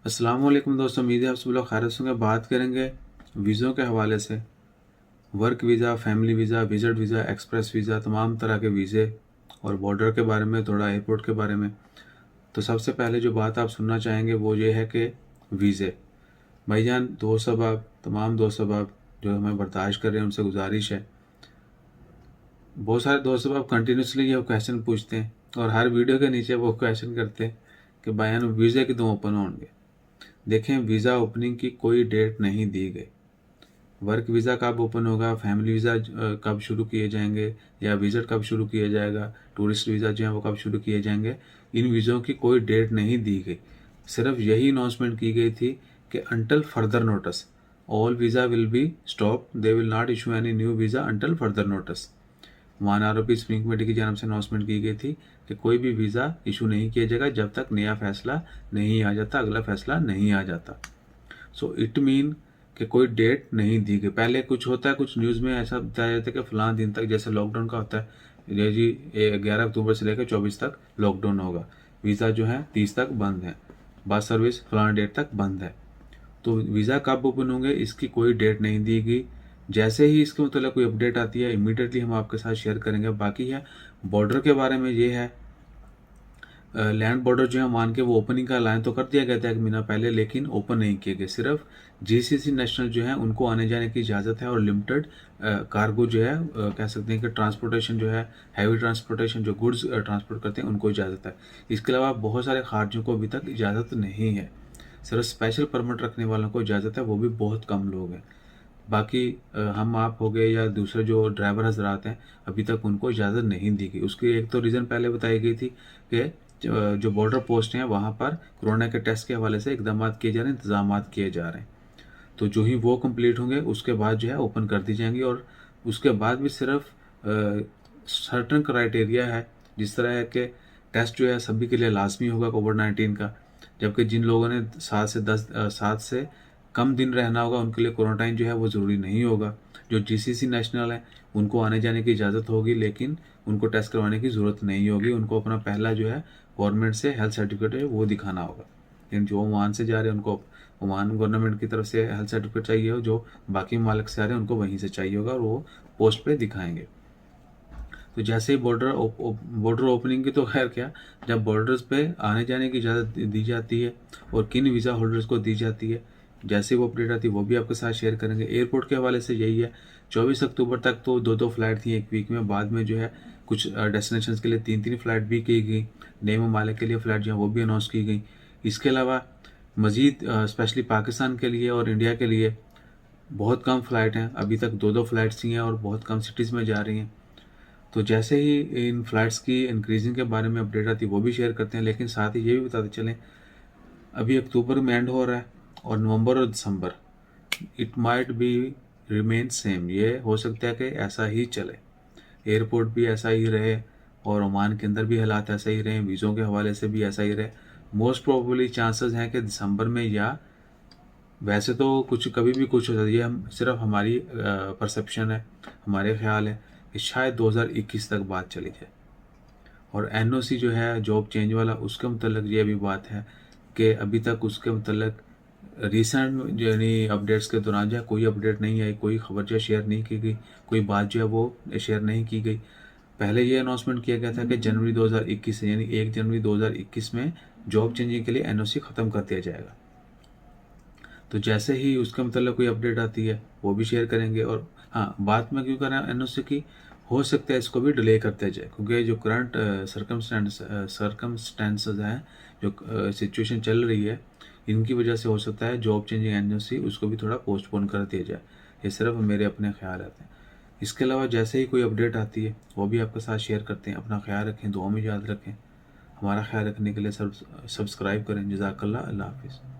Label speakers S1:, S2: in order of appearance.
S1: अस्सलाम वालेकुम दोस्तों, उम्मीद है आप सब लोग खैरियत से होंगे। बात करेंगे वीज़ों के हवाले से। Work visa, family visa, visit visa, express visa, तमाम तरह के वीज़े और बॉर्डर के बारे में, थोड़ा एयरपोर्ट के बारे में। तो सबसे पहले जो बात आप सुनना चाहेंगे वो ये है कि वीज़े भाईजान, दो सबब, तमाम दो सबब जो हमें बर्दाश्त कर रहे हैं उनसे गुजारिश है। बहुत सारे दोस्त अब कंटिन्यूसली ये क्वेश्चन पूछते हैं और हर वीडियो के नीचे वो क्वेश्चन करते हैं कि भाईजान वीज़े कितों ओपन होंगे। देखें, वीज़ा ओपनिंग की कोई डेट नहीं दी गई। वर्क वीज़ा कब ओपन होगा, फैमिली वीज़ा कब शुरू किए जाएंगे, या विजिट कब शुरू किया जाएगा, टूरिस्ट वीज़ा जो है वो कब शुरू किए जाएंगे, इन वीज़ों की कोई डेट नहीं दी गई। सिर्फ यही अनाउंसमेंट की गई थी कि until further notice all visa will be stop, they will not issue any new visa until further notice. वहाँ आरोपी स्प्रिंग कमेटी की जानब से अनाउंसमेंट की गई थी कि कोई भी वीज़ा इशू नहीं किया जाएगा जब तक नया फैसला नहीं आ जाता, अगला फैसला नहीं आ जाता। सो इट मीन कि कोई डेट नहीं दी गई। पहले कुछ होता है, कुछ न्यूज़ में ऐसा बताया जाता है कि फ़लाँ दिन तक, जैसे लॉकडाउन का होता है, ये जी 11 अक्टूबर से लेकर 24 तक लॉकडाउन होगा, वीज़ा जो है 30 तक बंद है, बस सर्विस फ़लाँ डेट तक बंद है। तो वीज़ा कब ओपन होंगे इसकी कोई डेट नहीं दी गई। जैसे ही इसके मतलब कोई अपडेट आती है इमीडिएटली हम आपके साथ शेयर करेंगे। बाकी है बॉर्डर के बारे में, ये है लैंड बॉर्डर जो है मान के वो ओपनिंग का ऐलान तो कर दिया गया था एक महीना पहले, लेकिन ओपन नहीं किए गए। सिर्फ जीसीसी नेशनल जो है उनको आने जाने की इजाज़त है और लिमिटेड कार्गो जो है कह सकते हैं कि ट्रांसपोर्टेशन जो है, हैवी ट्रांसपोर्टेशन जो गुड्स ट्रांसपोर्ट करते हैं उनको इजाज़त है। इसके अलावा बहुत सारे खारिजियों को अभी तक इजाज़त नहीं है। सिर्फ स्पेशल परमिट रखने वालों को इजाज़त है, वो भी बहुत कम लोग हैं। बाकी हम आप हो गए या दूसरे जो ड्राइवर हजरात हैं, अभी तक उनको इजाज़त नहीं दी गई। उसकी एक तो रीज़न पहले बताई गई थी कि जो बॉर्डर पोस्ट हैं वहाँ पर कोरोना के टेस्ट के हवाले से इकदाम किए जा रहे हैं, इंतजाम किए जा रहे हैं। तो जो ही वो कंप्लीट होंगे उसके बाद जो है ओपन कर दी जाएंगी। और उसके बाद भी सिर्फ सर्टन क्राइटेरिया है, जिस तरह है कि टेस्ट जो है सभी के लिए लाजमी होगा कोविड-19 का, जबकि जिन लोगों ने 7 से कम दिन रहना होगा उनके लिए क्वारंटाइन जो है वो ज़रूरी नहीं होगा। जो जीसीसी नेशनल है उनको आने जाने की इजाज़त होगी, लेकिन उनको टेस्ट करवाने की ज़रूरत नहीं होगी। उनको अपना पहला जो है गवर्नमेंट से हेल्थ सर्टिफिकेट है वो दिखाना होगा। लेकिन जो ओमान से जा रहे हैं उनको ओमान गवर्नमेंट की तरफ से हेल्थ सर्टिफिकेट चाहिए हो, जो बाकी मालिक से आ रहे हैं उनको वहीं से चाहिए होगा और वो पोस्ट पे दिखाएंगे। तो जैसे ही बॉर्डर ओपनिंग की तो खैर क्या, जब बॉर्डर्स पे आने जाने की इजाज़त दी जाती है और किन वीज़ा होल्डर्स को दी जाती है, जैसे वो अपडेट आती है वो भी आपके साथ शेयर करेंगे। एयरपोर्ट के हवाले से यही है, 24 अक्टूबर तक तो 2-2 फ्लाइट थी एक वीक में। बाद में जो है कुछ डेस्टिनेशन के लिए 3-3 फ्लाइट भी की गई, नए ममालिक के लिए फ़्लाइट जो है वो भी अनाउंस की गई। इसके अलावा मज़ीद स्पेशली पाकिस्तान के लिए और इंडिया के लिए बहुत कम फ़्लाइट हैं, अभी तक 2-2 फ़्लाइट्स ही हैं और बहुत कम सिटीज़ में जा रही हैं। तो जैसे ही इन फ़्लाइट्स की इंक्रीजिंग के बारे में अपडेट आती है वो भी शेयर करते हैं। लेकिन साथ ही ये भी बताते चलें, अभी अक्टूबर में एंड हो रहा है और नवंबर और दिसंबर it might be remain same. ये हो सकता है कि ऐसा ही चले, एयरपोर्ट भी ऐसा ही रहे और ओमान के अंदर भी हालात ऐसा ही रहे, वीज़ों के हवाले से भी ऐसा ही रहे। मोस्ट प्रोबेबली चांसेस हैं कि दिसंबर में, या वैसे तो कुछ कभी भी कुछ हो सकता है, ये हम सिर्फ हमारी परसेप्शन है, हमारे ख्याल है कि शायद 2021 तक बात चली जाए। और एनओसी जो है जॉब चेंज वाला, उसके मतलब ये भी बात है कि अभी तक उसके मतलब रिसेंट यानी अपडेट्स के दौरान जो है कोई अपडेट नहीं आई, कोई खबर जो है शेयर नहीं की गई, कोई बात जो है वो शेयर नहीं की गई। पहले ये अनाउंसमेंट किया गया था कि जनवरी 2021 से, यानी 1 जनवरी 2021 में जॉब चेंजिंग के लिए एनओसी ख़त्म कर दिया जाएगा। तो जैसे ही उसका मतलब कोई अपडेट आती है वो भी शेयर करेंगे। और हाँ, बात में क्यों कर रहे हैं एनओसी की, हो सकता है इसको भी डिले करते जाए, क्योंकि जो करंट सर्कमस्टेंसेस हैं, जो सिचुएशन चल रही है, इनकी वजह से हो सकता है जॉब चेंजिंग एनओसी उसको भी थोड़ा पोस्टपोन कर दिया जाए। ये सिर्फ मेरे अपने ख्याल आते हैं। इसके अलावा जैसे ही कोई अपडेट आती है वो भी आपके साथ शेयर करते हैं। अपना ख्याल रखें, दुआ में याद रखें। हमारा ख्याल रखने के लिए सब्सक्राइब करें। जज़ाकल्लाह, अल्लाह हाफिज़।